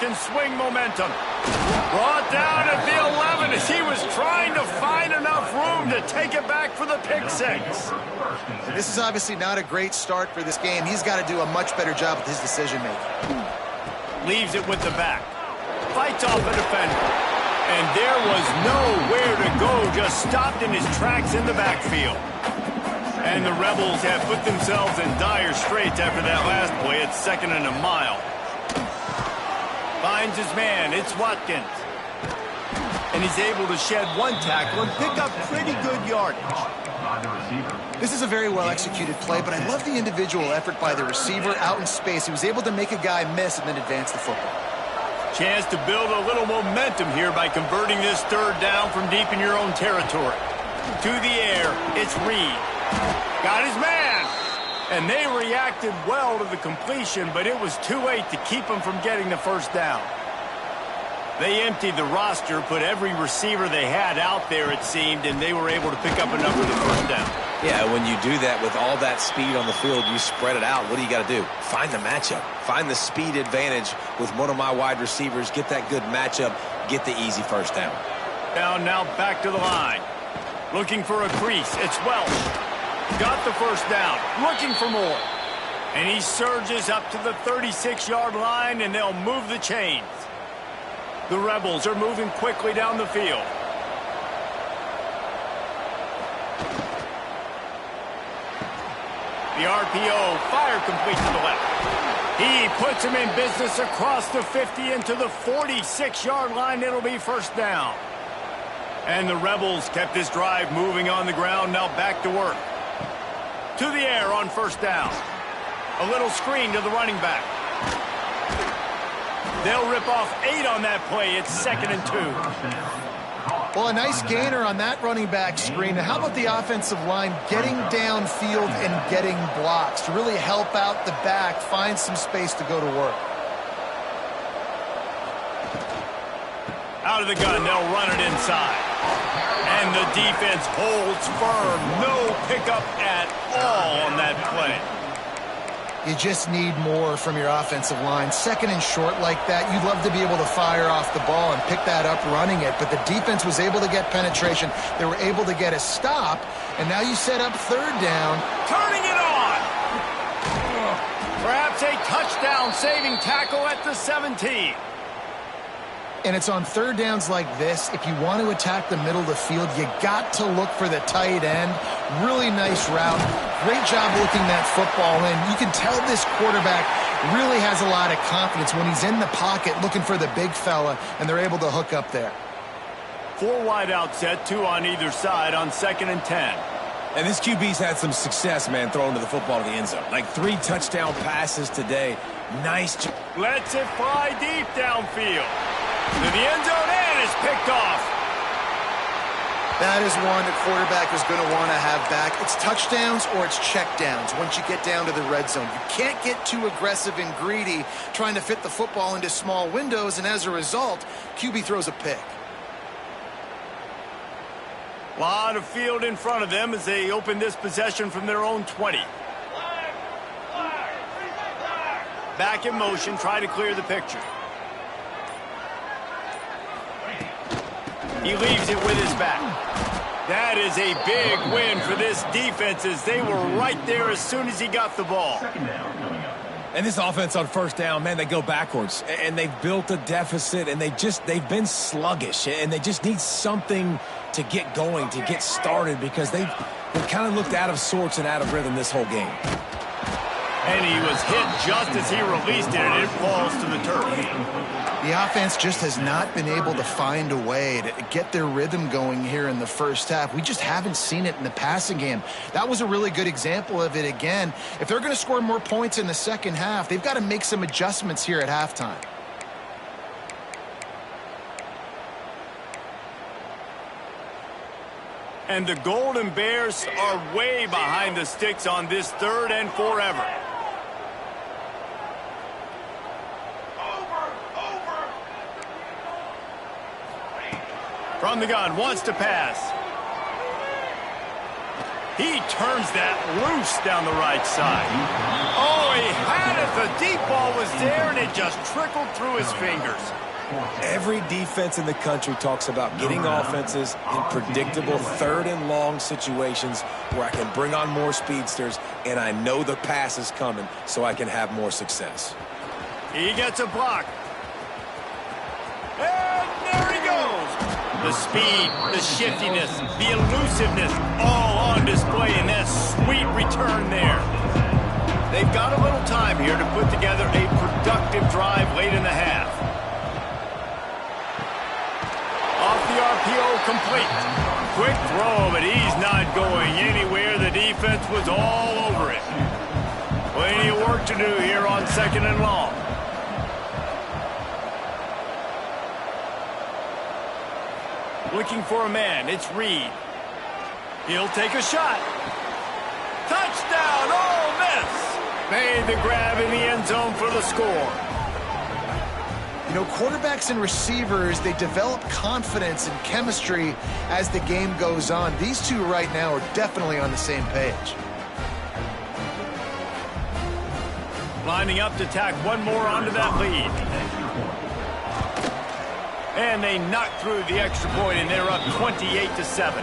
can swing momentum. Brought down at the 11 as he was trying to find enough room to take it back for the pick six. This is obviously not a great start for this game. He's got to do a much better job with his decision-making. Leaves it with the back. Fights off a defender. And there was nowhere to go, just stopped in his tracks in the backfield. And the Rebels have put themselves in dire straits after that last play. It's 2nd and a mile. Finds his man. It's Watkins. And he's able to shed one tackle and pick up pretty good yardage. This is a very well-executed play, but I love the individual effort by the receiver out in space. He was able to make a guy miss and then advance the football. Chance to build a little momentum here by converting this 3rd down from deep in your own territory. To the air, it's Reed. Got his man. And they reacted well to the completion, but it was too late to keep him from getting the 1st down. They emptied the roster, put every receiver they had out there, it seemed, and they were able to pick up enough for the 1st down. Yeah, when you do that with all that speed on the field, you spread it out. What do you got to do? Find the matchup. Find the speed advantage with one of my wide receivers. Get that good matchup. Get the easy 1st down. Down now back to the line. Looking for a crease. It's Welch. Got the 1st down. Looking for more. And he surges up to the 36-yard line, and they'll move the chains. The Rebels are moving quickly down the field. The RPO, fire complete to the left. He puts him in business across the 50 into the 46-yard line. It'll be 1st down. And the Rebels kept this drive moving on the ground. Now back to work. To the air on 1st down. A little screen to the running back. They'll rip off 8 on that play. It's 2nd and 2. Well, a nice gainer on that running back screen. How about the offensive line getting downfield and getting blocks to really help out the back, find some space to go to work? Out of the gun, they'll run it inside. And the defense holds firm. No pickup at all on that play. You just need more from your offensive line. 2nd and short like that, you'd love to be able to fire off the ball and pick that up running it. But the defense was able to get penetration. They were able to get a stop. And now you set up 3rd down. Turning it on. Perhaps a touchdown-saving tackle at the 17. And it's on 3rd downs like this. If you want to attack the middle of the field, you got to look for the tight end. Really nice route. Great job looking that football in. You can tell this quarterback really has a lot of confidence when he's in the pocket looking for the big fella, and they're able to hook up there. 4 wide out set, 2 on either side on 2nd and 10. And this QB's had some success, man, throwing to the football to the end zone. Like 3 touchdown passes today. Nice. Lets it fly deep downfield. To the end zone, and it's picked off. That is one the quarterback is going to want to have back. It's touchdowns or it's checkdowns once you get down to the red zone. You can't get too aggressive and greedy trying to fit the football into small windows, and as a result, QB throws a pick. A lot of field in front of them as they open this possession from their own 20. Back in motion, try to clear the picture. He leaves it with his back. That is a big win for this defense as they were right there as soon as he got the ball. And this offense on 1st down, man, they go backwards. And they've built a deficit, and they've been sluggish. And they just need something to get going, to get started, because they kind of looked out of sorts and out of rhythm this whole game. And he was hit just as he released it, and it falls to the turf. The offense just has not been able to find a way to get their rhythm going here in the 1st half. We just haven't seen it in the passing game. That was a really good example of it again. If they're going to score more points in the 2nd half, they've got to make some adjustments here at halftime. And the Golden Bears are way behind the sticks on this 3rd and forever. From the gun, wants to pass. He turns that loose down the right side. Oh, he had it. The deep ball was there, and it just trickled through his fingers. Every defense in the country talks about getting offenses in predictable third and long situations where I can bring on more speedsters and I know the pass is coming so I can have more success. He gets a block. And there he goes. The speed, the shiftiness, the elusiveness, all on display in that sweet return there. They've got a little time here to put together a productive drive late in the half. Off the RPO, complete. Quick throw, but he's not going anywhere. The defense was all over it. Plenty of work to do here on 2nd and long. Looking for a man. It's Reed. He'll take a shot. Touchdown, Ole Miss. Made the grab in the end zone for the score. You know, quarterbacks and receivers, they develop confidence and chemistry as the game goes on. These two right now are definitely on the same page. Lining up to tack one more onto that lead. And they knock through the extra point, and they're up 28-7.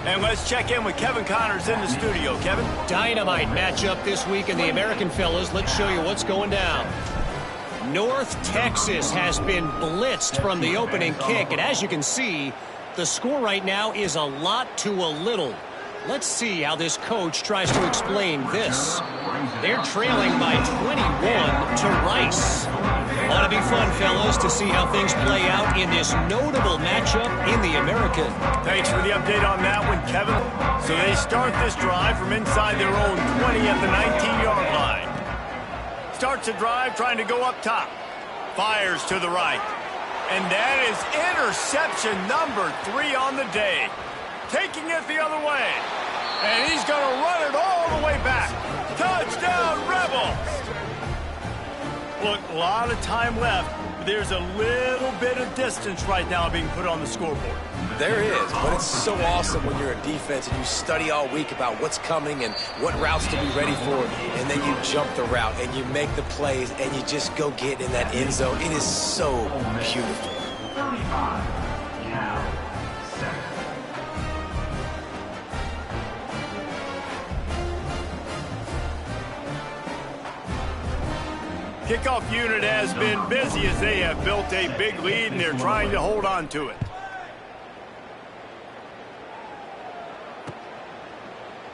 And let's check in with Kevin Connors in the studio. Kevin? Dynamite matchup this week in the American, fellas. Let's show you what's going down. North Texas has been blitzed from the opening kick, and as you can see, the score right now is a lot to a little. Let's see how this coach tries to explain this. They're trailing by 21 to Rice. Ought to be fun, fellas, to see how things play out in this notable matchup in the American. Thanks for the update on that one, Kevin. So they start this drive from inside their own 20 at the 19-yard line. Starts a drive trying to go up top. Fires to the right. And that is interception number 3 on the day. Taking it the other way. And he's going to run it all the way back. Touchdown, Rebels! Look, a lot of time left. But there's a little bit of distance right now being put on the scoreboard. There is, but it's so awesome when you're a defense and you study all week about what's coming and what routes to be ready for, and then you jump the route and you make the plays and you just go get in that end zone. It is so beautiful. 35, now, 7. Kickoff unit has been busy as they have built a big lead and they're trying to hold on to it.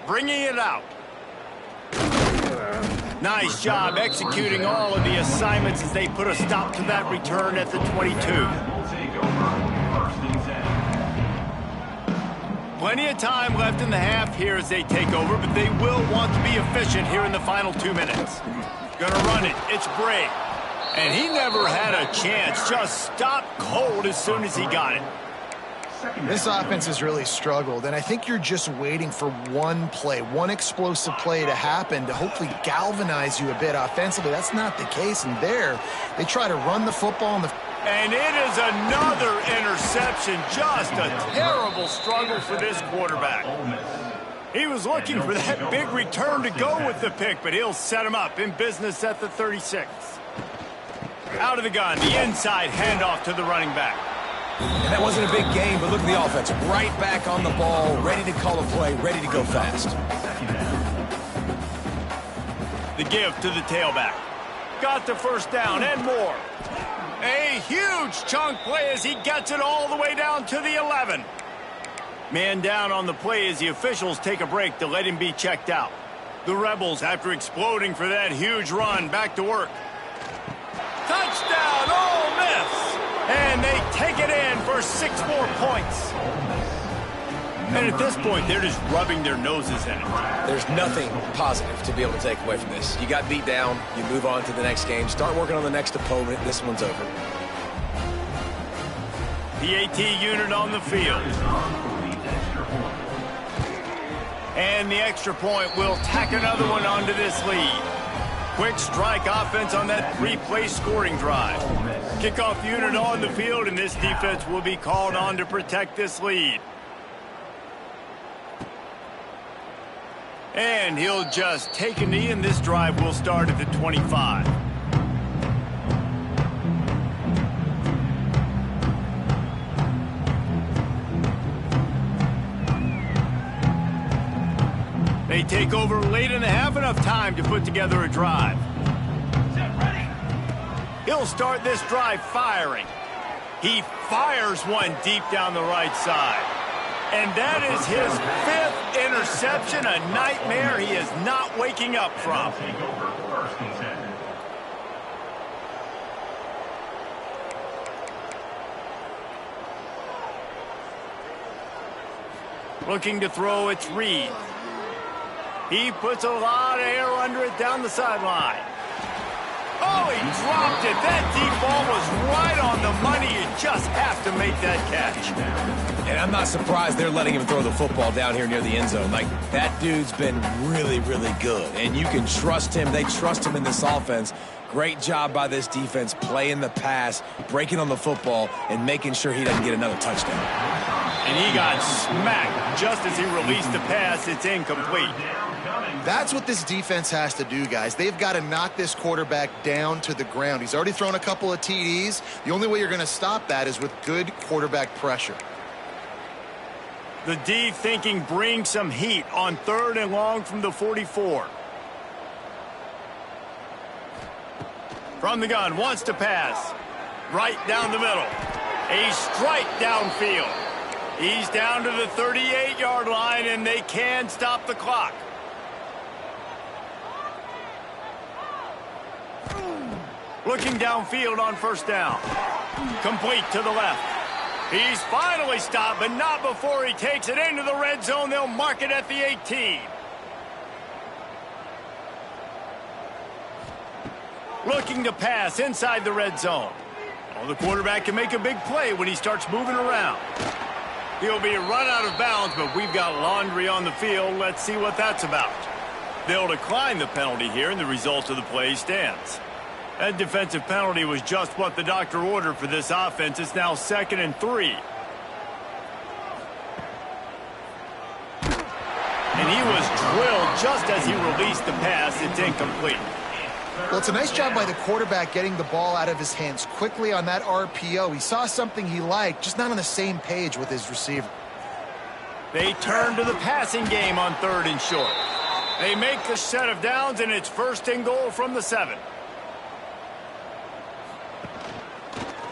Bringing it out. Nice job executing all of the assignments as they put a stop to that return at the 22. Plenty of time left in the half here as they take over, but they will want to be efficient here in the final 2 minutes. Gonna run it. It's Bray. And he never had a chance. Just stopped cold as soon as he got it. This offense has really struggled, and I think you're just waiting for one play, one explosive play to happen to hopefully galvanize you a bit offensively. That's not the case, and there, they try to run the football in the... And it is another interception. Just a terrible struggle for this quarterback. He was looking for that big return to go with the pick, but he'll set him up in business at the 36. Out of the gun, the inside handoff to the running back. And that wasn't a big game, but look at the offense. Right back on the ball, ready to call a play, ready to go fast. The give to the tailback. Got the first down and more. A huge chunk play as he gets it all the way down to the 11. Man down on the play as the officials take a break to let him be checked out. The Rebels, after exploding for that huge run, back to work. Touchdown, Ole Miss! And they take it in for 6 more points. And at this point, they're just rubbing their noses in it. There's nothing positive to be able to take away from this. You got beat down, you move on to the next game, start working on the next opponent, this one's over. The AT unit on the field. And the extra point will tack another one onto this lead. Quick strike offense on that 3-play scoring drive. Kickoff unit on the field, and this defense will be called on to protect this lead. And he'll just take a knee, and this drive will start at the 25. They take over late in the half, enough time to put together a drive. He'll start this drive firing. He fires one deep down the right side. And that is his 5th interception, a nightmare he is not waking up from. Looking to throw, it's Reed. He puts a lot of air under it down the sideline. Oh, he dropped it. That deep ball was right on the money. You just have to make that catch. And I'm not surprised they're letting him throw the football down here near the end zone. Like, that dude's been really, really good. And you can trust him. They trust him in this offense. Great job by this defense playing the pass, breaking on the football, and making sure he doesn't get another touchdown. And he got smacked just as he released the pass. It's incomplete. That's what this defense has to do, guys. They've got to knock this quarterback down to the ground. He's already thrown a couple of TDs. The only way you're going to stop that is with good quarterback pressure. The D thinking bring some heat on 3rd and long from the 44. From the gun, wants to pass. Right down the middle. A strike downfield. He's down to the 38-yard line, and they can stop the clock. Looking downfield on 1st down. Complete to the left. He's finally stopped, but not before he takes it into the red zone. They'll mark it at the 18. Looking to pass inside the red zone. Well, the quarterback can make a big play when he starts moving around. He'll be run out of bounds, but we've got laundry on the field. Let's see what that's about. They'll decline the penalty here, and the result of the play stands. That defensive penalty was just what the doctor ordered for this offense. It's now 2nd and 3. And he was drilled just as he released the pass. It's incomplete. Well, it's a nice job by the quarterback getting the ball out of his hands quickly on that RPO. He saw something he liked, just not on the same page with his receiver. They turn to the passing game on 3rd and short. They make the set of downs, and it's 1st and goal from the 7.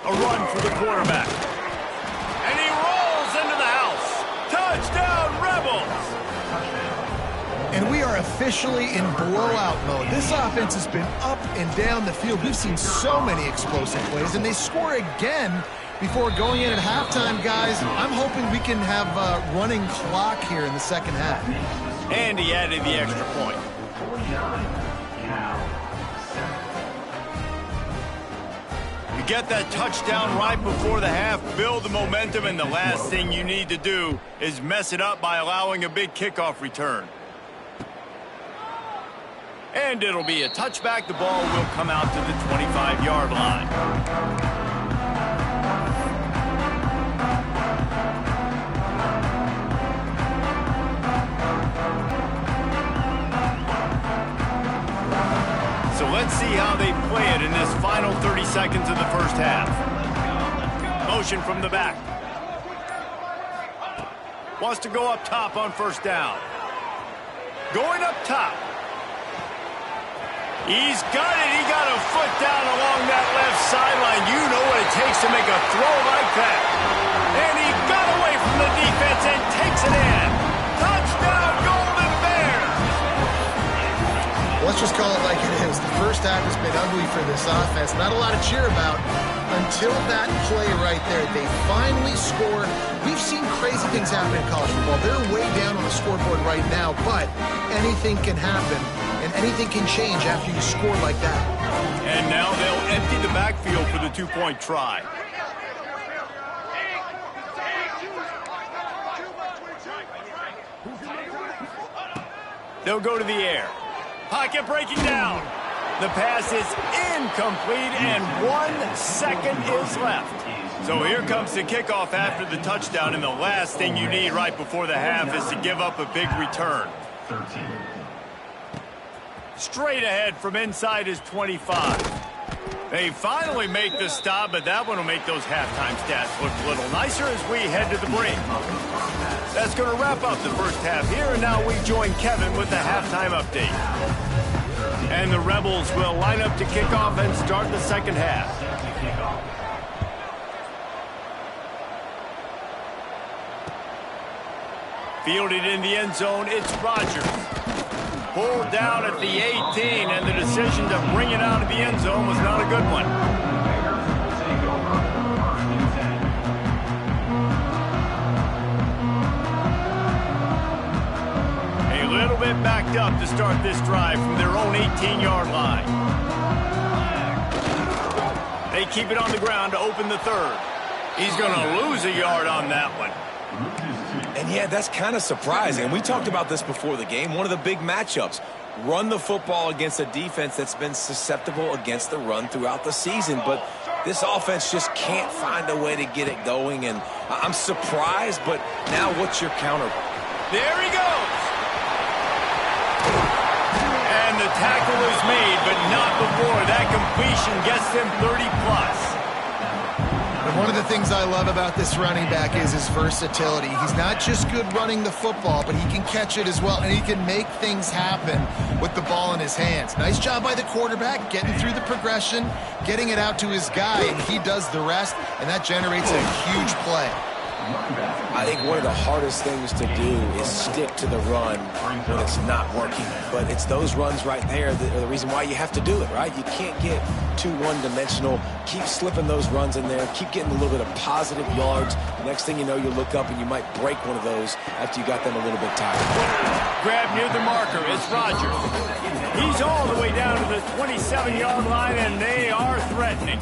A run for the quarterback. And he rolls into the house. Touchdown, Rebels! And we are officially in blowout mode. This offense has been up and down the field. We've seen so many explosive plays, and they score again before going in at halftime, guys. I'm hoping we can have a running clock here in the 2nd half. And he added the extra point. You get that touchdown right before the half, build the momentum, and the last thing you need to do is mess it up by allowing a big kickoff return. And it'll be a touchback. The ball will come out to the 25-yard line. So let's see how they play it in this final 30 seconds of the 1st half. Motion from the back. Wants to go up top on 1st down. Going up top. He's got it. He got a foot down along that left sideline. You know what it takes to make a throw like that. And he got away from the defense and takes it in. Touchdown, Golden Bears! Let's just call it like it is. The 1st half has been ugly for this offense. Not a lot to cheer about until that play right there. They finally scored. We've seen crazy things happen in college football. They're way down on the scoreboard right now, but anything can happen. And anything can change after you score like that. And now they'll empty the backfield for the 2-point try. They'll go to the air. Pocket breaking down. The pass is incomplete, and 1 second is left. So here comes the kickoff after the touchdown, and the last thing you need right before the half is to give up a big return. 13. Straight ahead from inside his 25. They finally make the stop, but that one will make those halftime stats look a little nicer as we head to the break. That's going to wrap up the first half here, and now we join Kevin with the halftime update. And the Rebels will line up to kick off and start the second half. Fielded in the end zone, it's Rodgers. Pulled down at the 18, and the decision to bring it out of the end zone was not a good one. A little bit backed up to start this drive from their own 18-yard line. They keep it on the ground to open the third. He's going to lose a yard on that one. And yeah, that's kind of surprising. We talked about this before the game. One of the big matchups. Run the football against a defense that's been susceptible against the run throughout the season. But this offense just can't find a way to get it going. And I'm surprised, but now what's your counter? There he goes. And the tackle is made, but not before that completion gets them 30+. And one of the things I love about this running back is his versatility. He's not just good running the football, but he can catch it as well, and he can make things happen with the ball in his hands. Nice job by the quarterback, getting through the progression, getting it out to his guy, and he does the rest, and that generates a huge play. I think one of the hardest things to do is stick to the run when it's not working. But it's those runs right there that are the reason why you have to do it, right? You can't get too one-dimensional. Keep slipping those runs in there. Keep getting a little bit of positive yards. Next thing you know, you look up and you might break one of those after you got them a little bit tired. Grab near the marker. It's Rodgers. He's all the way down to the 27-yard line, and they are threatening.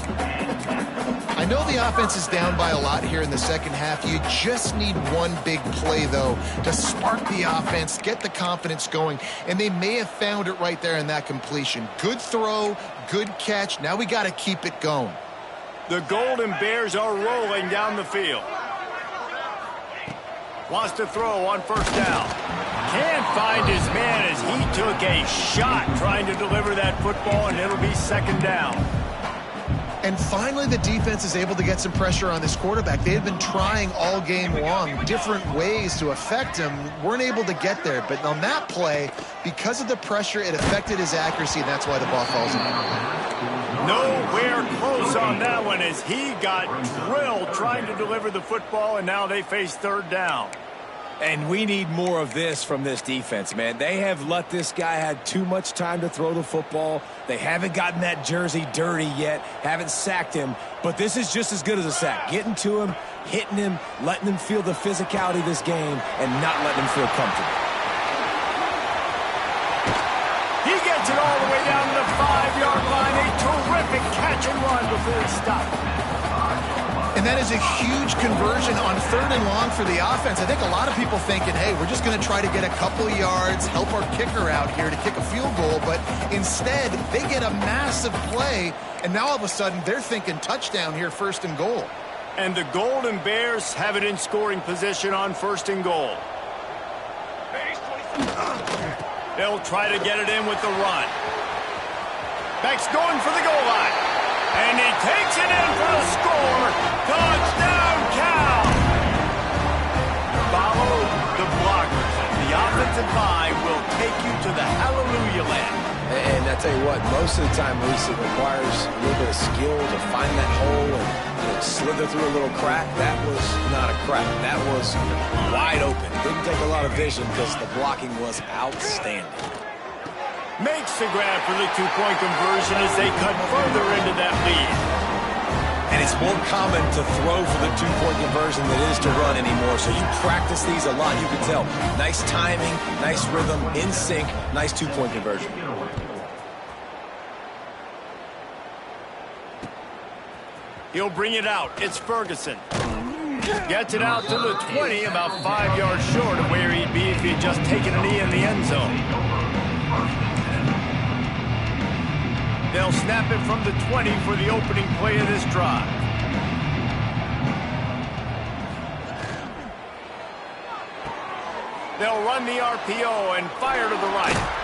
I know the offense is down by a lot here in the second half. You just need one big play, though, to spark the offense, get the confidence going, and they may have found it right there in that completion. Good throw, good catch. Now we got to keep it going. The Golden Bears are rolling down the field. Wants to throw on first down. Can't find his man as he took a shot trying to deliver that football, and it'll be second down. And finally, the defense is able to get some pressure on this quarterback. They had been trying all game long different ways to affect him. Weren't able to get there. But on that play, because of the pressure, it affected his accuracy, and that's why the ball falls in. Nowhere close on that one as he got drilled trying to deliver the football, and now they face third down. And we need more of this from this defense, man. They have let this guy have too much time to throw the football. They haven't gotten that jersey dirty yet, haven't sacked him. But this is just as good as a sack. Getting to him, hitting him, letting him feel the physicality of this game, and not letting him feel comfortable. He gets it all the way down to the 5-yard line. A terrific catch and run before he stopped. And that is a huge conversion on third and long for the offense. I think a lot of people thinking, hey, we're just going to try to get a couple yards, help our kicker out here to kick a field goal. But instead, they get a massive play, and now all of a sudden they're thinking touchdown here, first and goal. And the Golden Bears have it in scoring position on first and goal. They'll try to get it in with the run. Beck's going for the goal line. And he takes it in for the score. Touchdown, Cal. Follow the blockers. The offensive line will take you to the hallelujah land. And I tell you what, most of the time, Reese, it requires a little bit of skill to find that hole and slither through a little crack. That was not a crack. That was wide open. It didn't take a lot of vision because the blocking was outstanding. Makes the grab for the two-point conversion as they cut further into that lead. And it's more common to throw for the two-point conversion than it is to run anymore. So you practice these a lot, you can tell. Nice timing, nice rhythm, in sync, nice two-point conversion. He'll bring it out. It's Ferguson. Gets it out to the 20, about 5 yards short of where he'd be if he'd just taken a knee in the end zone. They'll snap it from the 20 for the opening play of this drive. They'll run the RPO and fire to the right.